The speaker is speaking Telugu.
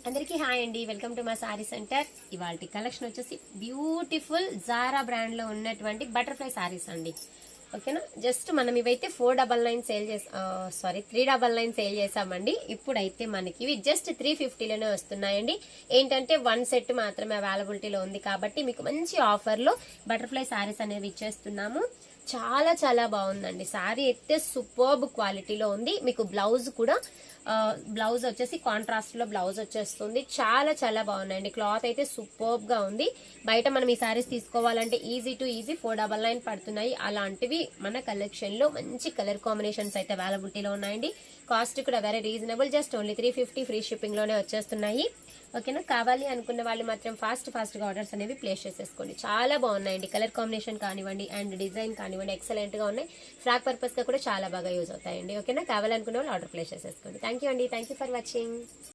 అందరికీ హాయ్ అండి, వెల్కమ్ టు మా సారీ సెంటర్. ఇవాళ కలెక్షన్ వచ్చేసి బ్యూటిఫుల్ జారా బ్రాండ్ లో ఉన్నటువంటి బటర్ఫ్లై సారీస్ అండి. ఓకేనా, జస్ట్ మనం ఇవైతే 499 సేల్ చేసా, 399 సేల్ చేసామండి. ఇప్పుడైతే మనకి ఇవి జస్ట్ 350లోనే వస్తున్నాయండి. ఏంటంటే 1 సెట్ మాత్రమే అవైలబిలిటీలో ఉంది కాబట్టి మీకు మంచి ఆఫర్లో బటర్ఫ్లై సారీస్ అనేవి ఇచ్చేస్తున్నాము. చాలా చాలా బాగుందండి. సారీ అయితే సూపర్బ్ క్వాలిటీలో ఉంది. మీకు బ్లౌజ్ కూడా బ్లౌజ్ వచ్చేసి కాంట్రాస్ట్ లో బ్లౌజ్ వచ్చేస్తుంది. చాలా చాలా బాగున్నాయండి. క్లాత్ అయితే సూపర్బ్ గా ఉంది. బయట మనం ఈ సారీస్ తీసుకోవాలంటే ఈజీ టు ఈజీ 499 పడుతున్నాయి. అలాంటివి మన కలెక్షన్ లో మంచి కలర్ కాంబినేషన్స్ అయితే అవైలబిలిటీలో ఉన్నాయండి. కాస్ట్ కూడా very reasonable, just only 350 free shipping లోనే వచ్చేస్తున్నాయి. ఓకేనా, కావాలి అనుకున్న వాళ్ళు మాత్రం ఫాస్ట్ గా ఆర్డర్స్ అనేవి ప్లేస్ చేసేసుకోండి. చాలా బాగున్నాయండి. కలర్ కాంబినేషన్ కానివ్వండి అండ్ డిజైన్ కానివ్వండి ఎక్సలెంట్ గా ఉన్నాయి. ఫ్రాక్ పర్పస్ గా కూడా చాలా బాగా యూజ్ అవుతాయండి. ఓకేనా, కావాలనుకున్న వాళ్ళు ఆర్డర్ ప్లేస్ చేసేసుకోండి. థ్యాంక్ యూ అండి. Thank you for watching.